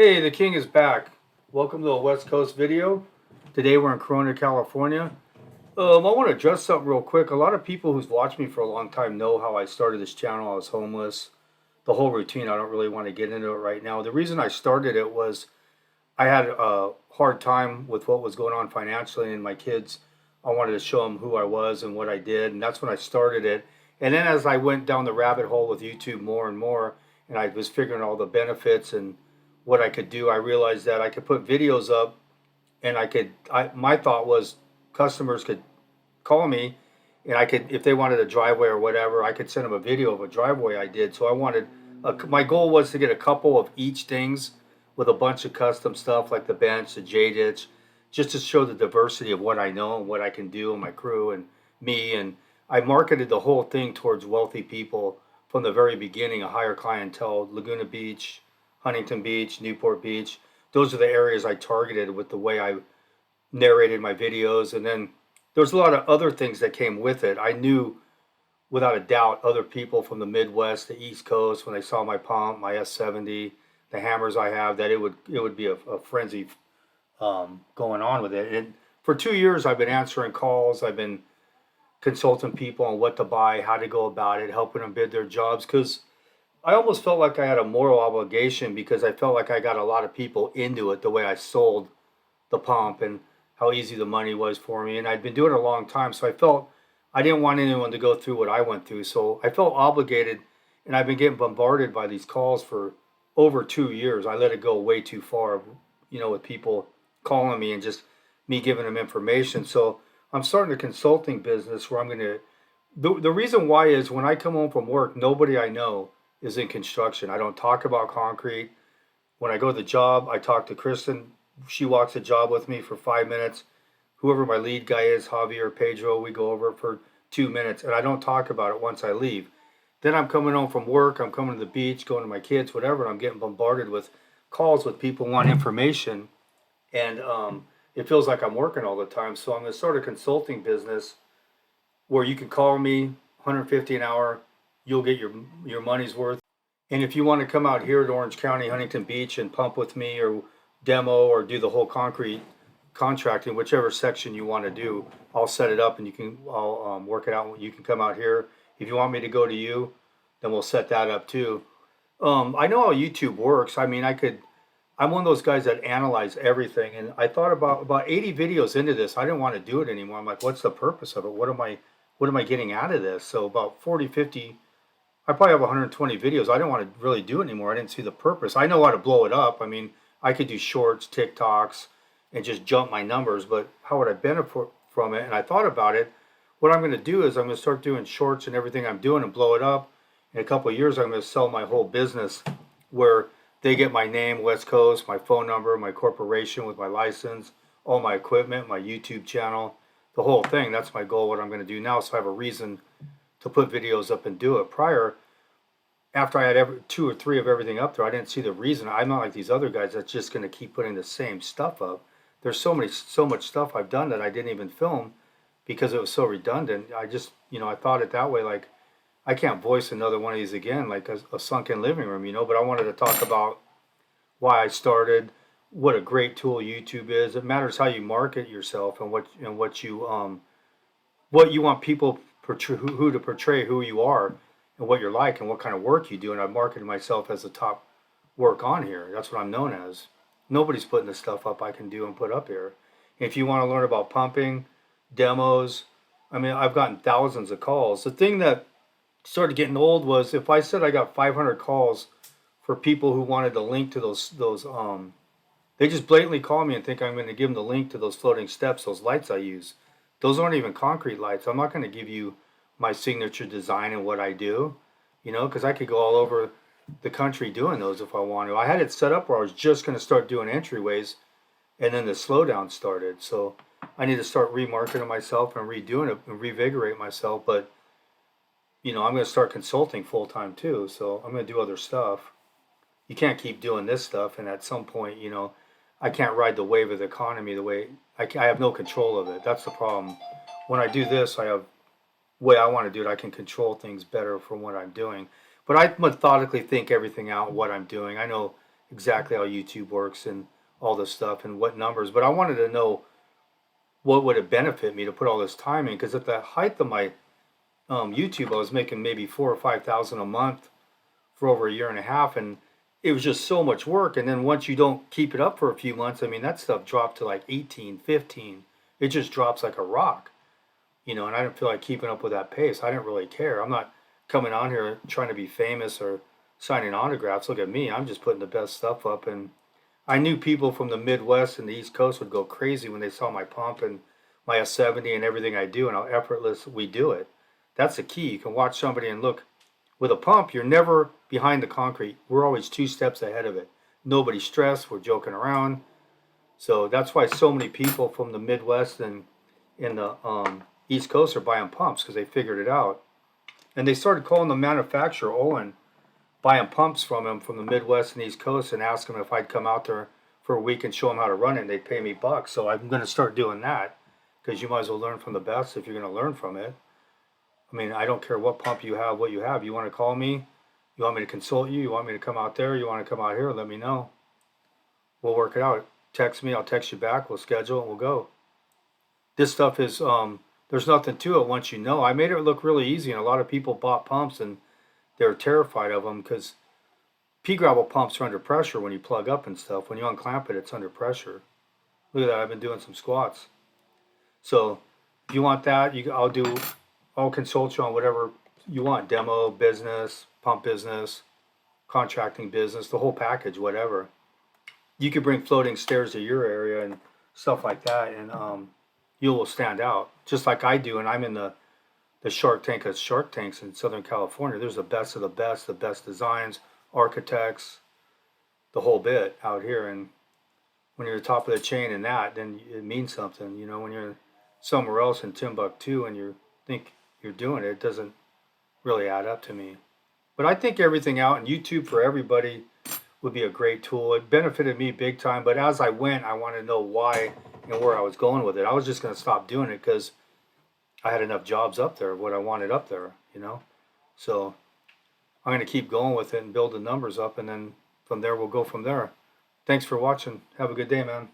Hey, the King is back. Welcome to a West Coast video. Today we're in Corona, California. I want to address something real quick. A lot of people who's watched me for a long time know how I started this channel. I was homeless. The whole routine, I don't really want to get into it right now. The reason I started it was I had a hard time with what was going on financially and my kids. I wanted to show them who I was and what I did, and that's when I started it. And then as I went down the rabbit hole with YouTube more and more, and I was figuring all the benefits and what I could do, I realized that I could put videos up, and my thought was customers could call me, and I could, if they wanted a driveway or whatever, I could send them a video of a driveway I did. So my goal was to get a couple of each things with a bunch of custom stuff like the bench, the J ditch, just to show the diversity of what I know and what I can do and my crew and me. And I marketed the whole thing towards wealthy people from the very beginning, a higher clientele, Laguna Beach, Huntington Beach, Newport Beach. Those are the areas I targeted with the way I narrated my videos. And then there's a lot of other things that came with it. I knew without a doubt other people from the Midwest, the East Coast, when they saw my pump, my S70, the hammers I have, that it would be a frenzy going on with it. And for 2 years, I've been answering calls. I've been consulting people on what to buy, how to go about it, helping them bid their jobs. Because I almost felt like I had a moral obligation because I felt like I got a lot of people into it the way I sold the pump and how easy the money was for me. And I'd been doing it a long time, so I felt I didn't want anyone to go through what I went through. So I felt obligated, and I've been getting bombarded by these calls for over 2 years. I let it go way too far, with people calling me and just me giving them information. So I'm starting a consulting business where I'm going to. The reason why is when I come home from work, nobody I know is in construction. I don't talk about concrete. When I go to the job, I talk to Kristen. She walks the job with me for 5 minutes. Whoever my lead guy is, Javier or Pedro, we go over it for 2 minutes, and I don't talk about it once I leave. Then I'm coming home from work, I'm coming to the beach, going to my kids, whatever, and I'm getting bombarded with calls with people who want information, and it feels like I'm working all the time. So I'm going to start a consulting business where you can call me 150 an hour, you'll get your money's worth. And if you want to come out here to Orange County, Huntington Beach, and pump with me or demo or do the whole concrete contracting, whichever section you want to do, I'll set it up and I'll work it out. You can come out here. If you want me to go to you, then we'll set that up too. I know how YouTube works. I mean, I'm one of those guys that analyze everything. And I thought about 80 videos into this. I didn't want to do it anymore. I'm like, what's the purpose of it? What am I getting out of this? So about 40, 50, I probably have 120 videos. I didn't want to really do it anymore. I didn't see the purpose. I know how to blow it up. I mean, I could do shorts, TikToks, and just jump my numbers, but how would I benefit from it? And I thought about it. What I'm going to do is I'm going to start doing shorts and everything I'm doing and blow it up. In a couple of years, I'm going to sell my whole business where they get my name, West Coast, my phone number, my corporation with my license, all my equipment, my YouTube channel, the whole thing. That's my goal, what I'm going to do now, so I have a reason to put videos up and do it. After I had two or three of everything up there, I didn't see the reason. I'm not like these other guys that's just going to keep putting the same stuff up. There's so much stuff I've done that I didn't even film because it was so redundant. I just, I thought it that way, like I can't voice another one of these again, like a sunken living room, but I wanted to talk about why I started, what a great tool YouTube is. It matters how you market yourself and what you want people who to portray who you are and what you're like and what kind of work you do. And I've marketed myself as the top work on here. That's what I'm known as. Nobody's putting the stuff up I can do and put up here. If you want to learn about pumping, demos, I mean, I've gotten thousands of calls. The thing that started getting old was if I said I got 500 calls for people who wanted the link to those they just blatantly call me and think I'm going to give them the link to those floating steps, those lights I use. Those aren't even concrete lights. I'm not going to give you my signature design and what I do, because I could go all over the country doing those if I want to. I had it set up where I was just going to start doing entryways, and then the slowdown started. So I need to start remarketing myself and redoing it and revigorate myself. But I'm going to start consulting full time too. So I'm going to do other stuff. You can't keep doing this stuff, and at some point, I can't ride the wave of the economy the way I have no control of it. That's the problem. When I do this, I have way I want to do it. I can control things better from what I'm doing. But I methodically think everything out, what I'm doing. I know exactly how YouTube works and all this stuff and what numbers. But I wanted to know what would it benefit me to put all this time in, because at the height of my YouTube, I was making maybe 4 or 5 thousand a month for over a year and a half, and it was just so much work. And then once you don't keep it up for a few months, I mean, that stuff dropped to like 18, 15. It just drops like a rock, and I didn't feel like keeping up with that pace. I didn't really care. I'm not coming on here trying to be famous or signing autographs. Look at me. I'm just putting the best stuff up. And I knew people from the Midwest and the East Coast would go crazy when they saw my pump and my S70 and everything I do and how effortless we do it. That's the key. You can watch somebody and look. With a pump, you're never behind the concrete. We're always 2 steps ahead of it. Nobody's stressed. We're joking around. So that's why so many people from the Midwest and in the East Coast are buying pumps, because they figured it out. And they started calling the manufacturer, Olin, buying pumps from him from the Midwest and East Coast, and asking him if I'd come out there for a week and show them how to run it, and they'd pay me bucks. So I'm going to start doing that, because you might as well learn from the best if you're going to learn from it. I mean, I don't care what pump you have, what you have. You want to call me? You want me to consult you? You want me to come out there? You want to come out here? Let me know. We'll work it out. Text me. I'll text you back. We'll schedule and we'll go. This stuff is, there's nothing to it once you know. I made it look really easy, and a lot of people bought pumps and they're terrified of them, because pea gravel pumps are under pressure when you plug up and stuff. When you unclamp it, it's under pressure. Look at that. I've been doing some squats. So if you want that, I'll consult you on whatever you want. Demo, business, pump business, contracting business, the whole package, whatever. You could bring floating stairs to your area and stuff like that, and you will stand out, just like I do. And I'm in the Shark Tank of Shark Tanks in Southern California. There's the best of the best designs, architects, the whole bit out here. And when you're the top of the chain in that, then it means something. When you're somewhere else in Timbuktu and you think you're doing it, it doesn't really add up to me. But I think everything out, and YouTube for everybody would be a great tool. It benefited me big time, but as I went, I wanted to know why and where I was going with it. I was just going to stop doing it because I had enough jobs up there, what I wanted up there, So I'm going to keep going with it and build the numbers up, and then from there, we'll go from there. Thanks for watching. Have a good day, man.